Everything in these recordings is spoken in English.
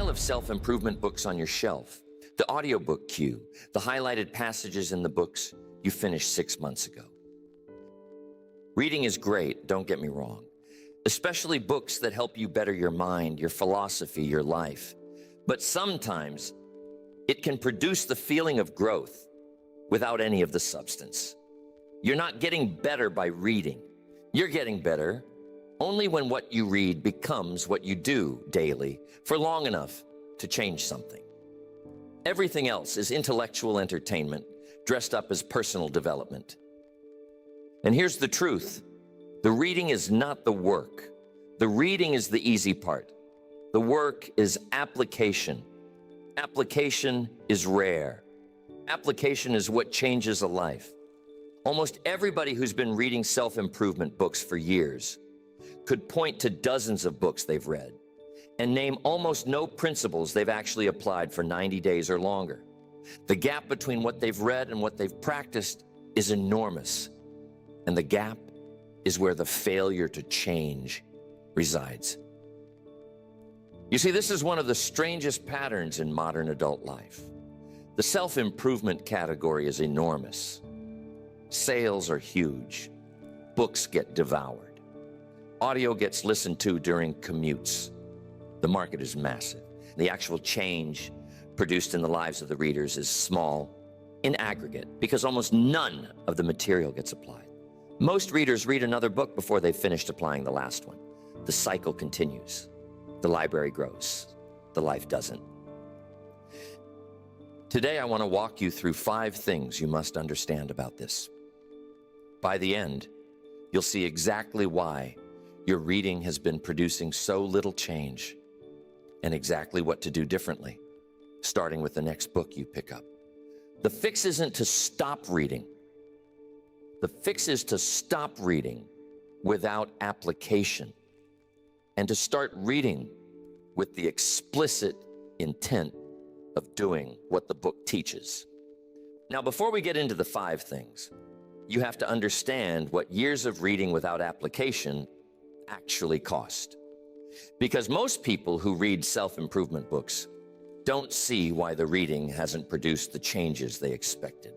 pile of self-improvement books on your shelf, the audiobook queue, the highlighted passages in the books you finished 6 months ago. Reading is great, don't get me wrong, especially books that help you better your mind, your philosophy, your life. But sometimes it can produce the feeling of growth without any of the substance. You're not getting better by reading. You're getting better only when what you read becomes what you do daily for long enough to change something. Everything else is intellectual entertainment dressed up as personal development. And here's the truth. The reading is not the work. The reading is the easy part. The work is application. Application is rare. Application is what changes a life. Almost everybody who's been reading self-improvement books for years could point to dozens of books they've read and name almost no principles they've actually applied for 90 days or longer. The gap between what they've read and what they've practiced is enormous. And the gap is where the failure to change resides. You see, this is one of the strangest patterns in modern adult life. The self-improvement category is enormous. Sales are huge. Books get devoured. Audio gets listened to during commutes. The market is massive. The actual change produced in the lives of the readers is small in aggregate because almost none of the material gets applied. Most readers read another book before they've finished applying the last one. The cycle continues. The library grows. The life doesn't. Today, I want to walk you through 5 things you must understand about this. By the end, you'll see exactly why your reading has been producing so little change and exactly what to do differently, starting with the next book you pick up. The fix isn't to stop reading. The fix is to stop reading without application and to start reading with the explicit intent of doing what the book teaches. Now, before we get into the 5 things, you have to understand what years of reading without application actually cost. Because most people who read self-improvement books don't see why the reading hasn't produced the changes they expected.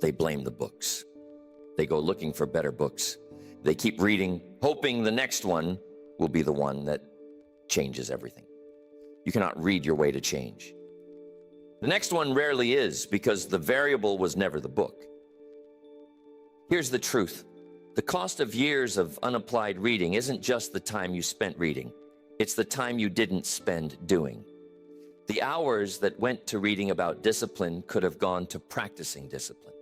They blame the books. They go looking for better books. They keep reading, hoping the next one will be the one that changes everything. You cannot read your way to change. The next one rarely is, because the variable was never the book. Here's the truth. The cost of years of unapplied reading isn't just the time you spent reading. It's the time you didn't spend doing. The hours that went to reading about discipline could have gone to practicing discipline.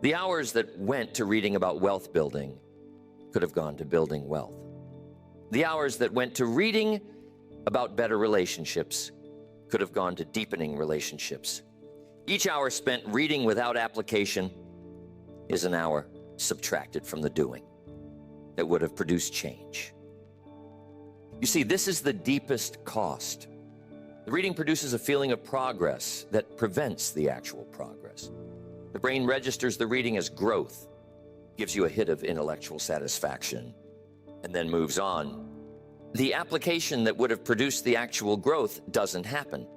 The hours that went to reading about wealth building could have gone to building wealth. The hours that went to reading about better relationships could have gone to deepening relationships. Each hour spent reading without application is an hour subtracted from the doing that would have produced change. You see, this is the deepest cost. The reading produces a feeling of progress that prevents the actual progress. The brain registers the reading as growth, gives you a hit of intellectual satisfaction, and then moves on. The application that would have produced the actual growth doesn't happen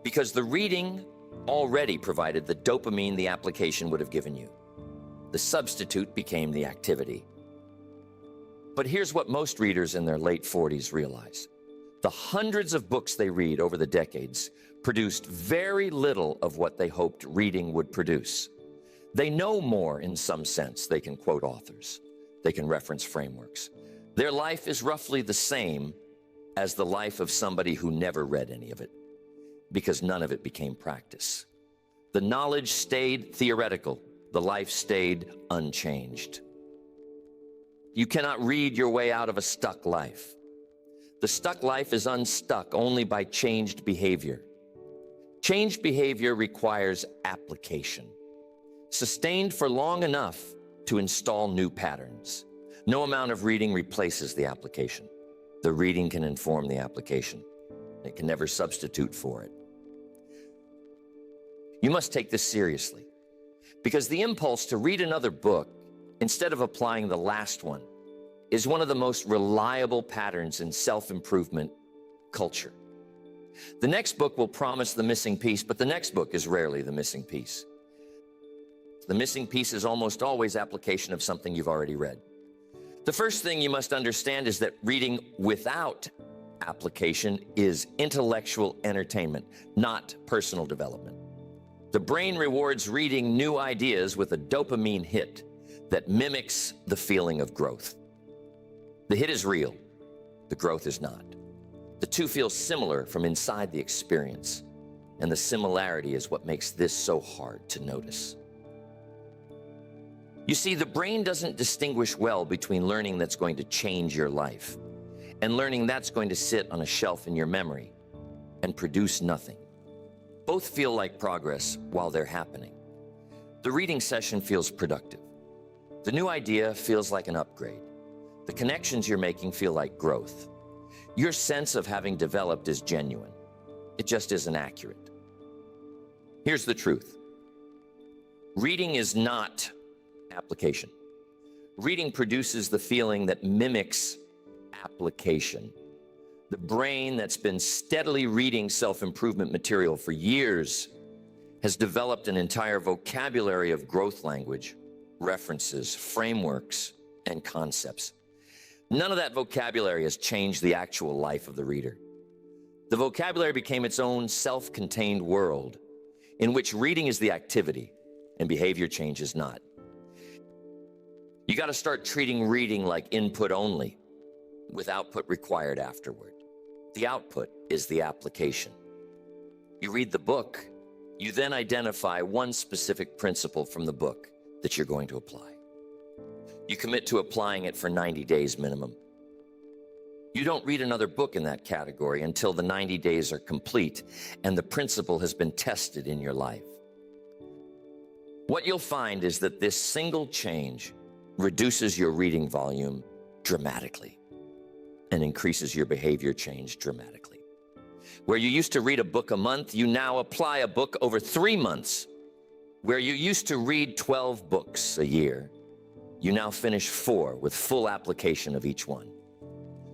because the reading already provided the dopamine the application would have given you. The substitute became the activity. But here's what most readers in their late 40s realize. The hundreds of books they read over the decades produced very little of what they hoped reading would produce. They know more in some sense. They can quote authors. They can reference frameworks. Their life is roughly the same as the life of somebody who never read any of it, because none of it became practice. The knowledge stayed theoretical. The life stayed unchanged. You cannot read your way out of a stuck life. The stuck life is unstuck only by changed behavior. Changed behavior requires application, sustained for long enough to install new patterns. No amount of reading replaces the application. The reading can inform the application. It can never substitute for it. You must take this seriously, because the impulse to read another book instead of applying the last one is one of the most reliable patterns in self-improvement culture. The next book will promise the missing piece, but the next book is rarely the missing piece. The missing piece is almost always application of something you've already read. The first thing you must understand is that reading without application is intellectual entertainment, not personal development. The brain rewards reading new ideas with a dopamine hit that mimics the feeling of growth. The hit is real, the growth is not. The two feel similar from inside the experience, and the similarity is what makes this so hard to notice. You see, the brain doesn't distinguish well between learning that's going to change your life and learning that's going to sit on a shelf in your memory and produce nothing. Both feel like progress while they're happening. The reading session feels productive. The new idea feels like an upgrade. The connections you're making feel like growth. Your sense of having developed is genuine. It just isn't accurate. Here's the truth. Reading is not application. Reading produces the feeling that mimics application. The brain that's been steadily reading self-improvement material for years has developed an entire vocabulary of growth language, references, frameworks, and concepts. None of that vocabulary has changed the actual life of the reader. The vocabulary became its own self-contained world in which reading is the activity and behavior change is not. You got to start treating reading like input only, with output required afterward. The output is the application. You read the book, you then identify one specific principle from the book that you're going to apply. You commit to applying it for 90 days minimum. You don't read another book in that category until the 90 days are complete and the principle has been tested in your life. What you'll find is that this single change reduces your reading volume dramatically and increases your behavior change dramatically. Where you used to read a book a month, you now apply a book over 3 months. Where you used to read 12 books a year, you now finish 4 with full application of each one.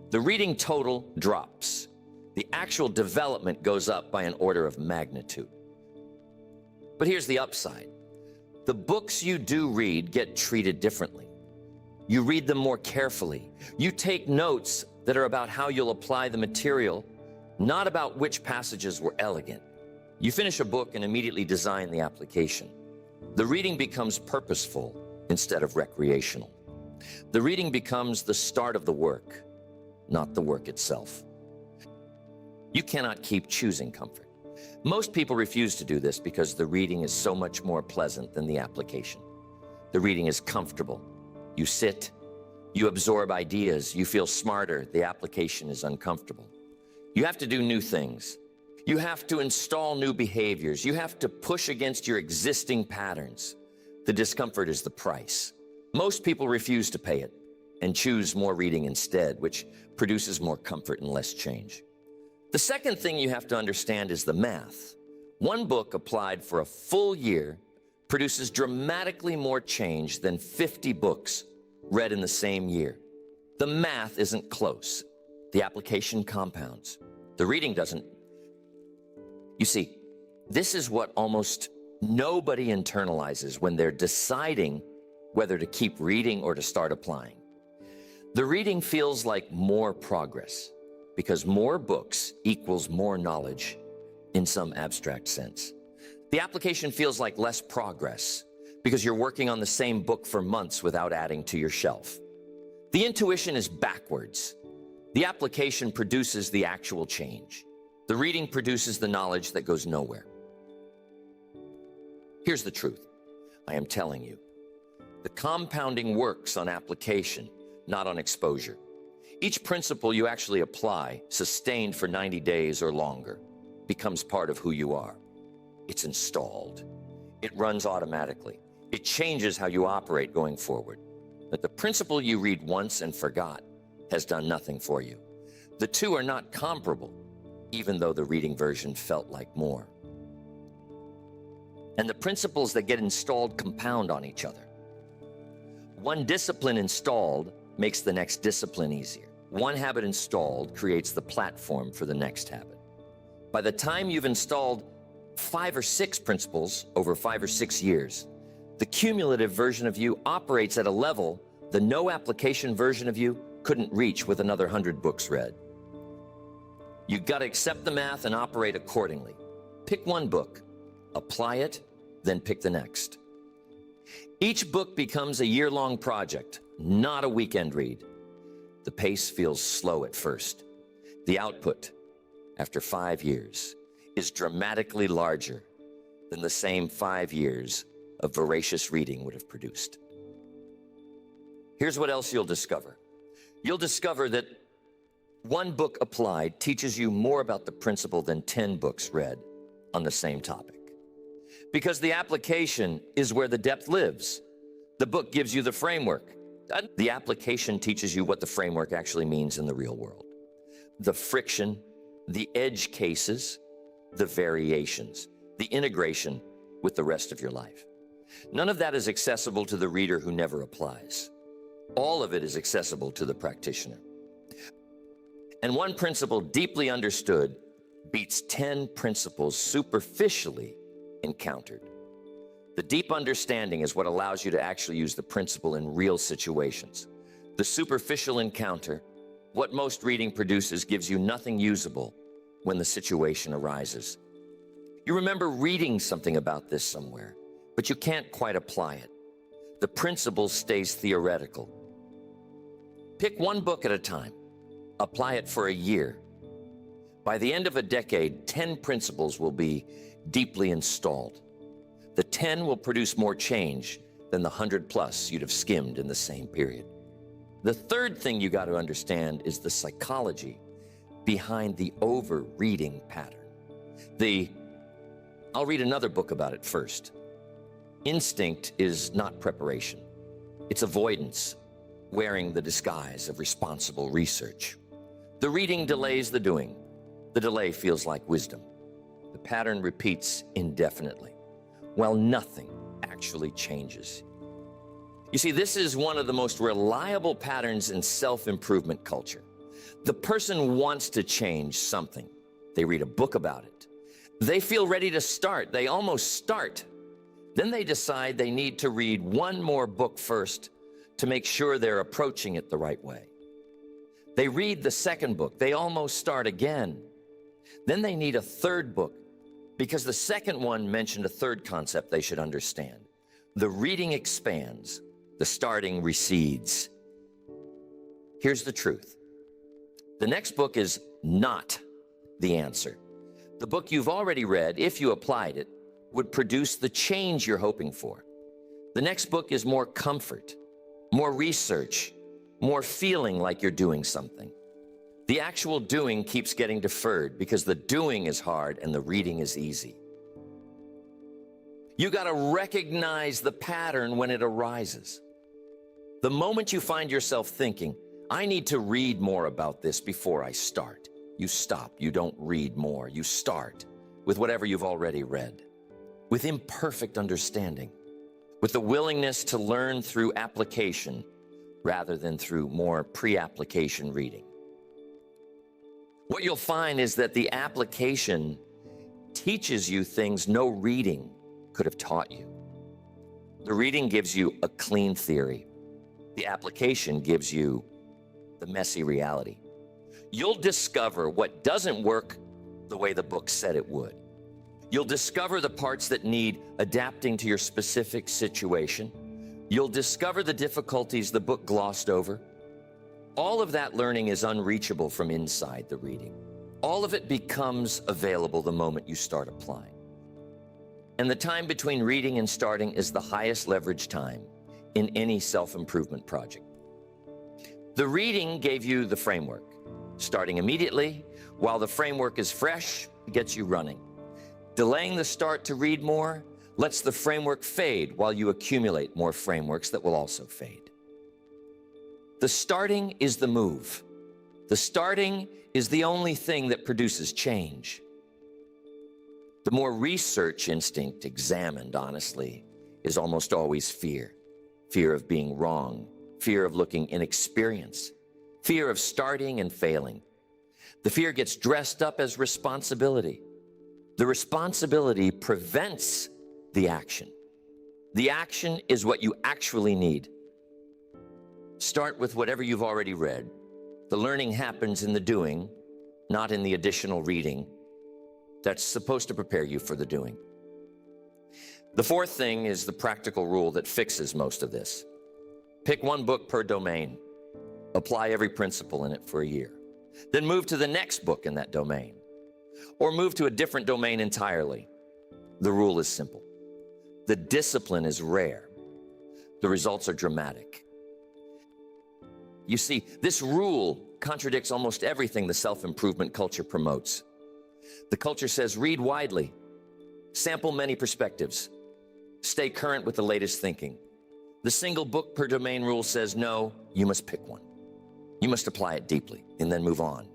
The reading total drops. The actual development goes up by an order of magnitude. But here's the upside. The books you do read get treated differently. You read them more carefully. You take notes that are about how you'll apply the material, not about which passages were elegant. You finish a book and immediately design the application. The reading becomes purposeful instead of recreational. The reading becomes the start of the work, not the work itself. You cannot keep choosing comfort. Most people refuse to do this because the reading is so much more pleasant than the application. The reading is comfortable. You sit, you absorb ideas, you feel smarter. The application is uncomfortable. You have to do new things. You have to install new behaviors. You have to push against your existing patterns. The discomfort is the price. Most people refuse to pay it and choose more reading instead, which produces more comfort and less change. The second thing you have to understand is the math. One book applied for a full year produces dramatically more change than 50 books read in the same year. The math isn't close. The application compounds. The reading doesn't. You see, this is what almost nobody internalizes when they're deciding whether to keep reading or to start applying. The reading feels like more progress because more books equals more knowledge in some abstract sense. The application feels like less progress because you're working on the same book for months without adding to your shelf. The intuition is backwards. The application produces the actual change. The reading produces the knowledge that goes nowhere. Here's the truth. I am telling you. The compounding works on application, not on exposure. Each principle you actually apply, sustained for 90 days or longer, becomes part of who you are. It's installed. It runs automatically. It changes how you operate going forward. But the principle you read once and forgot has done nothing for you. The two are not comparable, even though the reading version felt like more. And the principles that get installed compound on each other. One discipline installed makes the next discipline easier. One habit installed creates the platform for the next habit. By the time you've installed 5 or 6 principles over 5 or 6 years, the cumulative version of you operates at a level the no application version of you couldn't reach with another 100 books read. You got to accept the math and operate accordingly. Pick one book, apply it, then pick the next. Each book becomes a year-long project, not a weekend read. The pace feels slow at first. The output, after 5 years, is dramatically larger than the same 5 years of voracious reading would have produced. Here's what else you'll discover. You'll discover that one book applied teaches you more about the principle than 10 books read on the same topic. Because the application is where the depth lives. The book gives you the framework. The application teaches you what the framework actually means in the real world. The friction, the edge cases, the variations, the integration with the rest of your life. None of that is accessible to the reader who never applies. All of it is accessible to the practitioner. And one principle deeply understood beats 10 principles superficially encountered. The deep understanding is what allows you to actually use the principle in real situations. The superficial encounter, what most reading produces, gives you nothing usable when the situation arises. You remember reading something about this somewhere, but you can't quite apply it. The principle stays theoretical. Pick one book at a time. Apply it for a year. By the end of a decade, 10 principles will be deeply installed. The 10 will produce more change than the 100 plus you'd have skimmed in the same period. The third thing you got to understand is the psychology behind the over-reading pattern. I'll read another book about it first. Instinct is not preparation. It's avoidance, wearing the disguise of responsible research. The reading delays the doing. The delay feels like wisdom. The pattern repeats indefinitely, while nothing actually changes. You see, this is one of the most reliable patterns in self-improvement culture. The person wants to change something. They read a book about it. They feel ready to start. They almost start. Then they decide they need to read one more book first to make sure they're approaching it the right way. They read the second book. They almost start again. Then they need a third book because the second one mentioned a third concept they should understand. The reading expands, the starting recedes. Here's the truth. The next book is not the answer. The book you've already read, if you applied it, would produce the change you're hoping for. The next book is more comfort, more research, more feeling like you're doing something. The actual doing keeps getting deferred because the doing is hard and the reading is easy. You got to recognize the pattern when it arises. The moment you find yourself thinking, I need to read more about this before I start, you stop. You don't read more. You start with whatever you've already read, with imperfect understanding, with the willingness to learn through application rather than through more pre-application reading. What you'll find is that the application teaches you things no reading could have taught you. The reading gives you a clean theory. The application gives you the messy reality. You'll discover what doesn't work the way the book said it would. You'll discover the parts that need adapting to your specific situation. You'll discover the difficulties the book glossed over. All of that learning is unreachable from inside the reading. All of it becomes available the moment you start applying. And the time between reading and starting is the highest leverage time in any self-improvement project. The reading gave you the framework. Starting immediately, while the framework is fresh, gets you running. Delaying the start to read more lets the framework fade while you accumulate more frameworks that will also fade. The starting is the move. The starting is the only thing that produces change. The more research instinct examined honestly is almost always fear. Fear of being wrong, fear of looking inexperienced, fear of starting and failing. The fear gets dressed up as responsibility. The responsibility prevents the action. The action is what you actually need. Start with whatever you've already read. The learning happens in the doing, not in the additional reading that's supposed to prepare you for the doing. The fourth thing is the practical rule that fixes most of this. Pick one book per domain. Apply every principle in it for a year. Then move to the next book in that domain. Or move to a different domain entirely. The rule is simple. The discipline is rare. The results are dramatic. You see, this rule contradicts almost everything the self-improvement culture promotes. The culture says read widely, sample many perspectives, stay current with the latest thinking. The single book per domain rule says no, you must pick one. You must apply it deeply and then move on.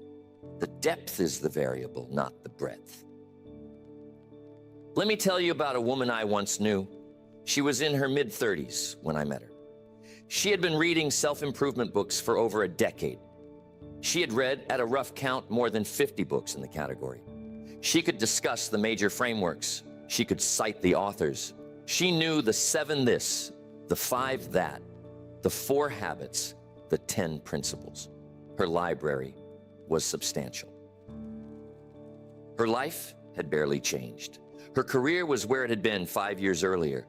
The depth is the variable, not the breadth. Let me tell you about a woman I once knew. She was in her mid-30s when I met her. She had been reading self-improvement books for over a decade. She had read, at a rough count, more than 50 books in the category. She could discuss the major frameworks. She could cite the authors. She knew the 7 this, the 5 that, the 4 habits, the 10 principles. Her library was substantial. Her life had barely changed. Her career was where it had been 5 years earlier.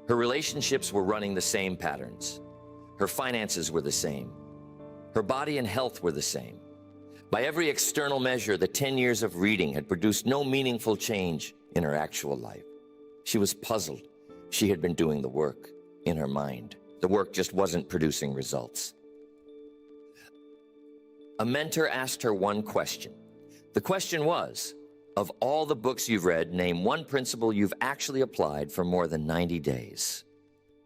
Her relationships were running the same patterns. Her finances were the same. Her body and health were the same. By every external measure, the 10 years of reading had produced no meaningful change in her actual life. She was puzzled. She had been doing the work in her mind. The work just wasn't producing results. A mentor asked her one question. The question was, of all the books you've read, name one principle you've actually applied for more than 90 days.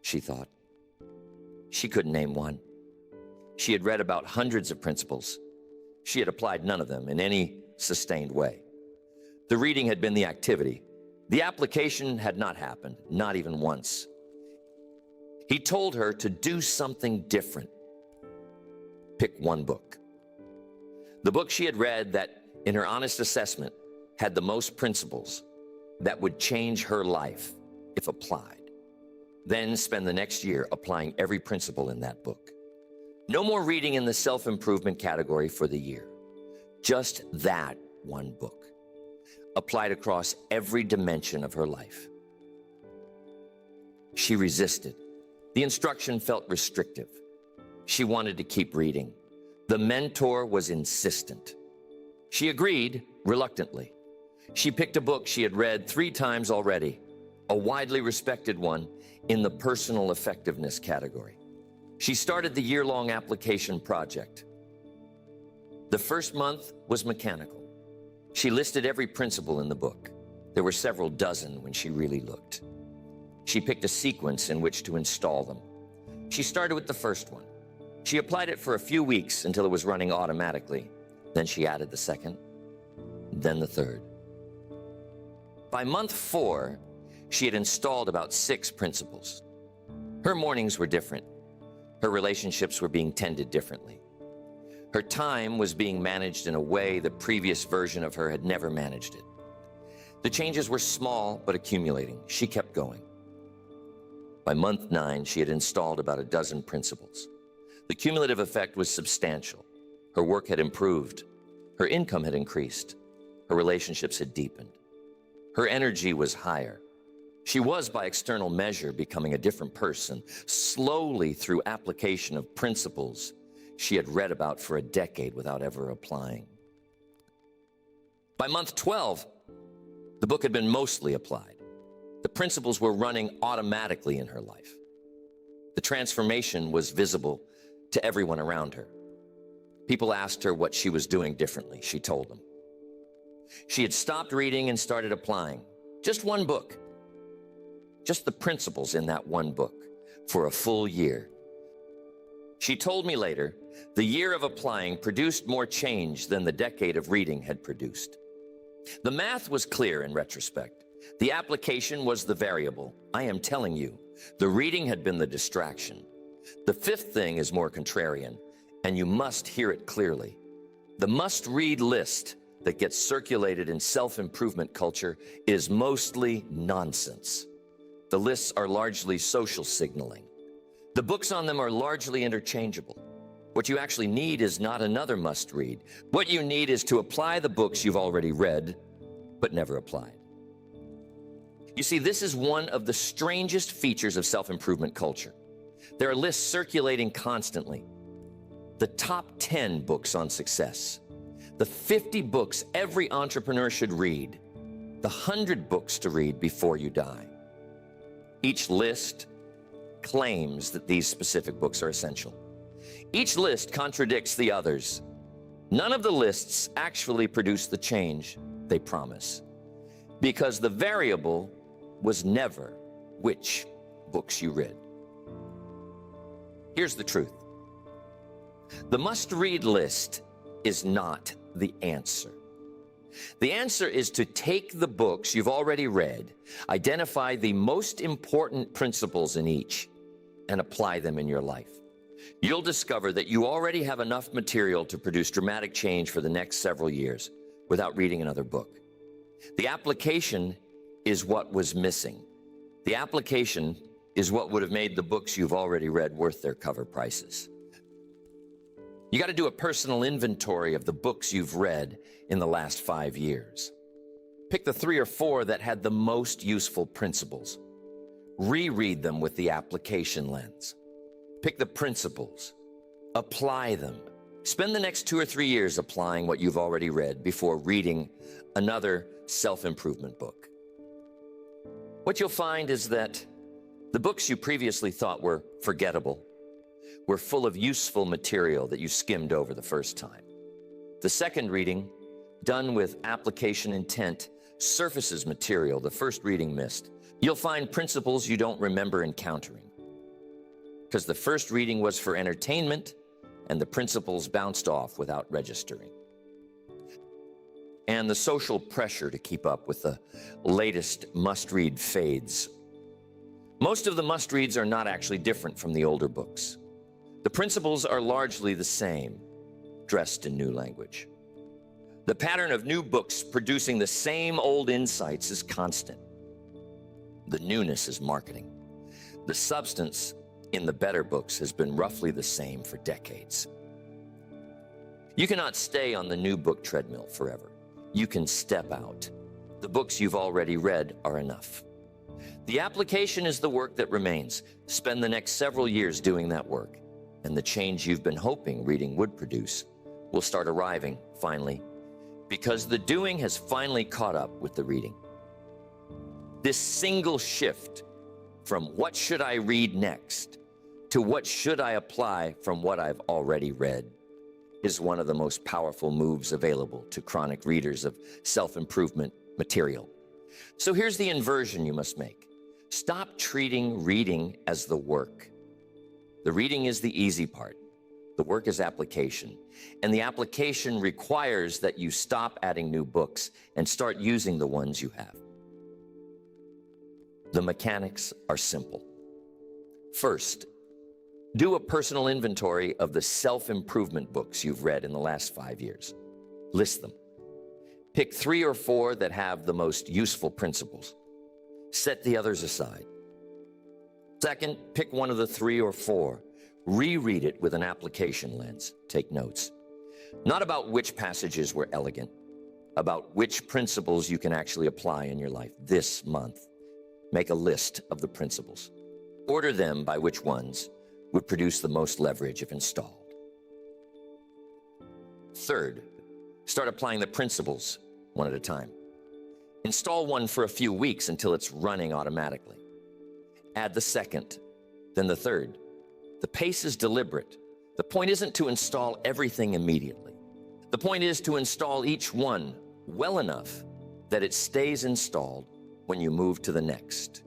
She thought. She couldn't name one. She had read about hundreds of principles. She had applied none of them in any sustained way. The reading had been the activity. The application had not happened, not even once. He told her to do something different. Pick one book. The book she had read that, in her honest assessment, had the most principles that would change her life if applied. Then spend the next year applying every principle in that book. No more reading in the self-improvement category for the year. Just that one book, applied across every dimension of her life. She resisted. The instruction felt restrictive. She wanted to keep reading. The mentor was insistent. She agreed reluctantly. She picked a book she had read 3 times already, a widely respected one in the personal effectiveness category. She started the year-long application project. The first month was mechanical. She listed every principle in the book. There were several dozen when she really looked. She picked a sequence in which to install them. She started with the first one. She applied it for a few weeks until it was running automatically. Then she added the second, then the third. By month 4, she had installed about 6 principles. Her mornings were different. Her relationships were being tended differently. Her time was being managed in a way the previous version of her had never managed it. The changes were small but accumulating. She kept going. By month 9, she had installed about a dozen principles. The cumulative effect was substantial. Her work had improved. Her income had increased. Her relationships had deepened. Her energy was higher. She was, by external measure, becoming a different person, slowly through application of principles she had read about for a decade without ever applying. By month 12, the book had been mostly applied. The principles were running automatically in her life. The transformation was visible to everyone around her. People asked her what she was doing differently. She told them. She had stopped reading and started applying. Just one book. Just the principles in that one book for a full year. She told me later, the year of applying produced more change than the decade of reading had produced. The math was clear in retrospect. The application was the variable. I am telling you, the reading had been the distraction. The 5th thing is more contrarian, and you must hear it clearly. The must-read list that gets circulated in self-improvement culture is mostly nonsense. The lists are largely social signaling. The books on them are largely interchangeable. What you actually need is not another must-read. What you need is to apply the books you've already read, but never applied. You see, this is one of the strangest features of self-improvement culture. There are lists circulating constantly. The top 10 books on success, the 50 books every entrepreneur should read, the 100 books to read before you die. Each list claims that these specific books are essential. Each list contradicts the others. None of the lists actually produce the change they promise, because the variable was never which books you read. Here's the truth. The must-read list is not the answer. The answer is to take the books you've already read, identify the most important principles in each, and apply them in your life. You'll discover that you already have enough material to produce dramatic change for the next several years without reading another book. The application is what was missing. The application is what would have made the books you've already read worth their cover prices. You got to do a personal inventory of the books you've read in the last 5 years. Pick the 3 or 4 that had the most useful principles. Reread them with the application lens. Pick the principles, apply them. Spend the next 2 or 3 years applying what you've already read before reading another self-improvement book. What you'll find is that the books you previously thought were forgettable were full of useful material that you skimmed over the first time. The second reading, done with application intent, surfaces material the first reading missed. You'll find principles you don't remember encountering, because the first reading was for entertainment and the principles bounced off without registering. And the social pressure to keep up with the latest must-read fades. Most of the must-reads are not actually different from the older books. The principles are largely the same, dressed in new language. The pattern of new books producing the same old insights is constant. The newness is marketing. The substance in the better books has been roughly the same for decades. You cannot stay on the new book treadmill forever. You can step out. The books you've already read are enough. The application is the work that remains. Spend the next several years doing that work, and the change you've been hoping reading would produce will start arriving, finally, because the doing has finally caught up with the reading. This single shift from what should I read next to what should I apply from what I've already read is one of the most powerful moves available to chronic readers of self-improvement material. So here's the inversion you must make. Stop treating reading as the work. The reading is the easy part. The work is application. And the application requires that you stop adding new books and start using the ones you have. The mechanics are simple. First, do a personal inventory of the self-improvement books you've read in the last 5 years. List them. Pick 3 or 4 that have the most useful principles. Set the others aside. Second, pick one of the 3 or 4. Reread it with an application lens. Take notes. Not about which passages were elegant, about which principles you can actually apply in your life this month. Make a list of the principles. Order them by which ones would produce the most leverage if installed. Third, start applying the principles one at a time. Install one for a few weeks until it's running automatically. Add the second, then the third. The pace is deliberate. The point isn't to install everything immediately. The point is to install each one well enough that it stays installed when you move to the next.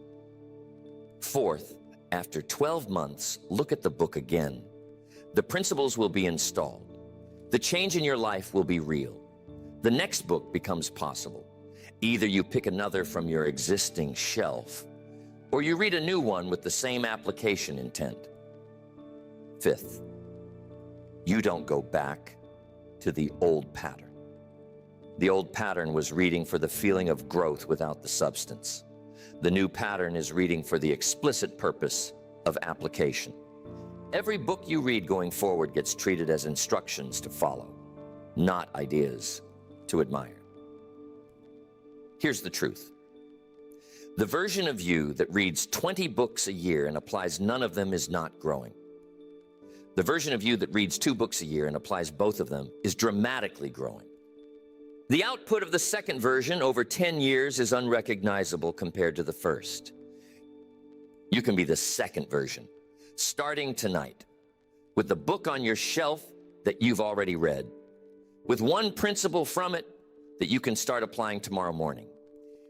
Fourth, after 12 months, look at the book again. The principles will be installed. The change in your life will be real. The next book becomes possible. Either you pick another from your existing shelf, or you read a new one with the same application intent. Fifth, you don't go back to the old pattern. The old pattern was reading for the feeling of growth without the substance. The new pattern is reading for the explicit purpose of application. Every book you read going forward gets treated as instructions to follow, not ideas to admire. Here's the truth. The version of you that reads 20 books a year and applies none of them is not growing. The version of you that reads 2 books a year and applies both of them is dramatically growing. The output of the second version over 10 years is unrecognizable compared to the first. You can be the second version, starting tonight, with the book on your shelf that you've already read, with one principle from it that you can start applying tomorrow morning,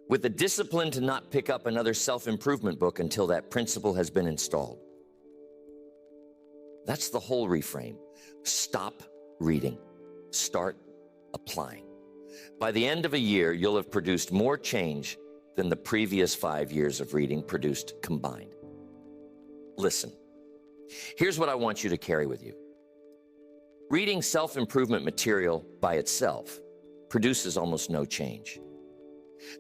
with the discipline to not pick up another self-improvement book until that principle has been installed. That's the whole reframe. Stop reading. Start applying. By the end of a year, you'll have produced more change than the previous 5 years of reading produced combined. Listen, here's what I want you to carry with you. Reading self-improvement material by itself produces almost no change.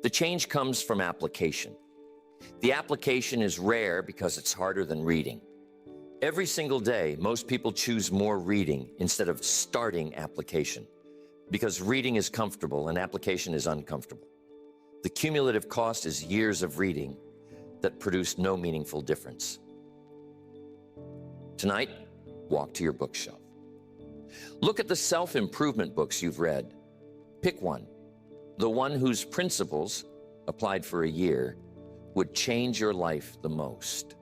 The change comes from application. The application is rare because it's harder than reading. Every single day, most people choose more reading instead of starting application, because reading is comfortable and application is uncomfortable. The cumulative cost is years of reading that produce no meaningful difference. Tonight, walk to your bookshelf. Look at the self-improvement books you've read. Pick one, the one whose principles, applied for a year, would change your life the most.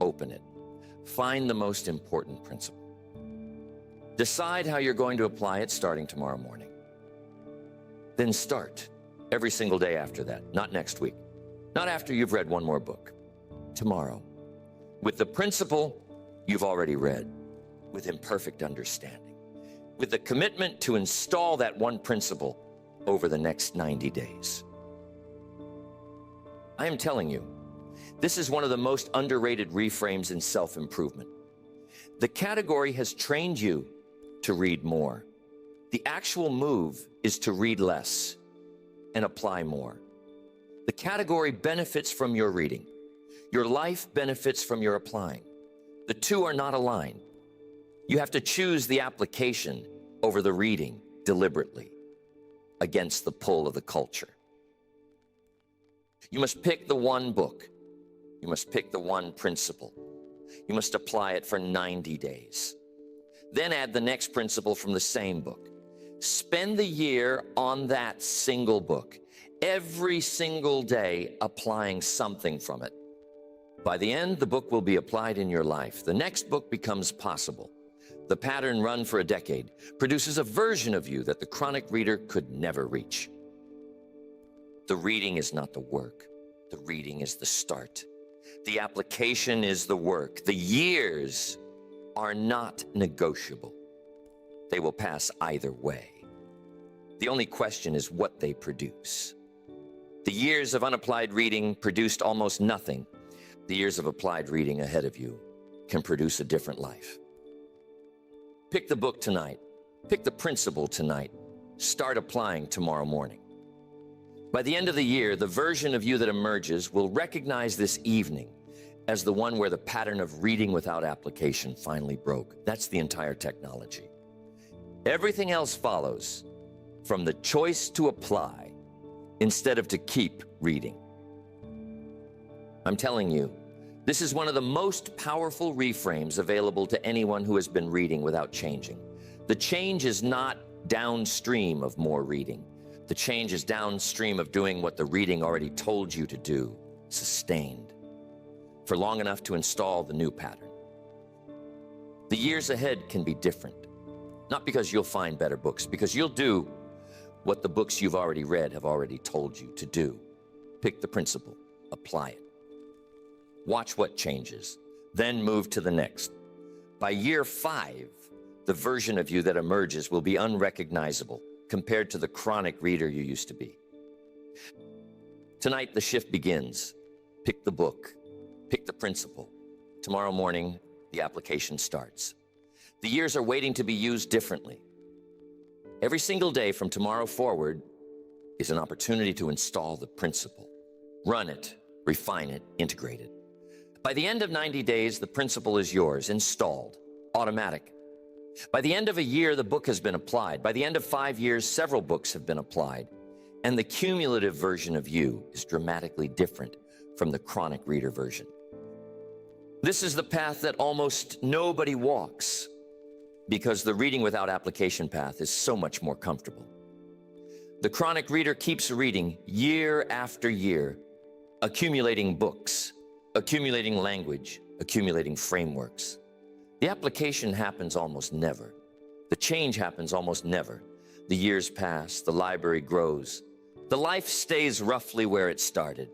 Open it. Find the most important principle. Decide how you're going to apply it starting tomorrow morning. Then start every single day after that, not next week, not after you've read one more book. Tomorrow, with the principle you've already read, with imperfect understanding, with the commitment to install that one principle over the next 90 days. I am telling you, this is one of the most underrated reframes in self-improvement. The category has trained you to read more. The actual move is to read less and apply more. The category benefits from your reading. Your life benefits from your applying. The two are not aligned. You have to choose the application over the reading deliberately, against the pull of the culture. You must pick the one book. You must pick the one principle. You must apply it for 90 days. Then add the next principle from the same book. Spend the year on that single book, every single day applying something from it. By the end, the book will be applied in your life. The next book becomes possible. The pattern run for a decade produces a version of you that the chronic reader could never reach. The reading is not the work. The reading is the start. The application is the work. The years are not negotiable. They will pass either way. The only question is what they produce. The years of unapplied reading produced almost nothing. The years of applied reading ahead of you can produce a different life. Pick the book tonight. Pick the principle tonight. Start applying tomorrow morning. By the end of the year, the version of you that emerges will recognize this evening as the one where the pattern of reading without application finally broke. That's the entire technology. Everything else follows from the choice to apply instead of to keep reading. I'm telling you, this is one of the most powerful reframes available to anyone who has been reading without changing. The change is not downstream of more reading. The change is downstream of doing what the reading already told you to do, sustained, for long enough to install the new pattern. The years ahead can be different, not because you'll find better books, because you'll do what the books you've already read have already told you to do. Pick the principle, apply it. Watch what changes, then move to the next. By year 5, the version of you that emerges will be unrecognizable compared to the chronic reader you used to be. Tonight, the shift begins. Pick the book, pick the principle. Tomorrow morning, the application starts. The years are waiting to be used differently. Every single day from tomorrow forward, is an opportunity to install the principle. Run it, refine it, integrate it. By the end of 90 days, the principle is yours, installed, automatic. By the end of a year, the book has been applied. By the end of 5 years, several books have been applied. And the cumulative version of you is dramatically different from the chronic reader version. This is the path that almost nobody walks because the reading without application path is so much more comfortable. The chronic reader keeps reading year after year, accumulating books, accumulating language, accumulating frameworks. The application happens almost never. The change happens almost never. The years pass, the library grows. The life stays roughly where it started.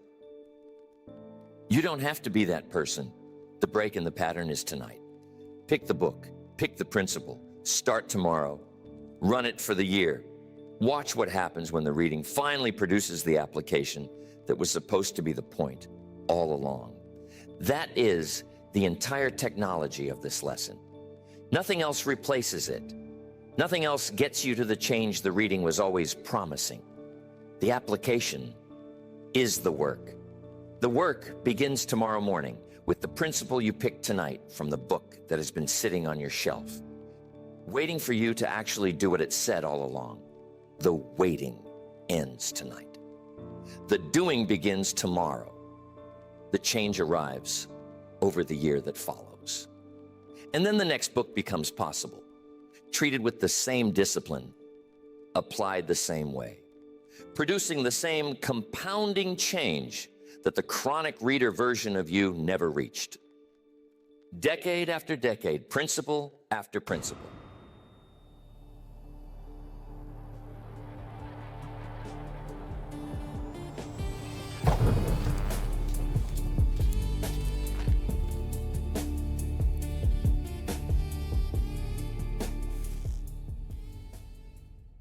You don't have to be that person. The break in the pattern is tonight. Pick the book, pick the principle, start tomorrow, run it for the year. Watch what happens when the reading finally produces the application that was supposed to be the point all along. That is the entire technology of this lesson. Nothing else replaces it. Nothing else gets you to the change the reading was always promising. The application is the work. The work begins tomorrow morning with the principle you picked tonight from the book that has been sitting on your shelf, waiting for you to actually do what it said all along. The waiting ends tonight. The doing begins tomorrow. The change arrives over the year that follows. And then the next book becomes possible, treated with the same discipline, applied the same way, producing the same compounding change that the chronic reader version of you never reached. Decade after decade, principle after principle.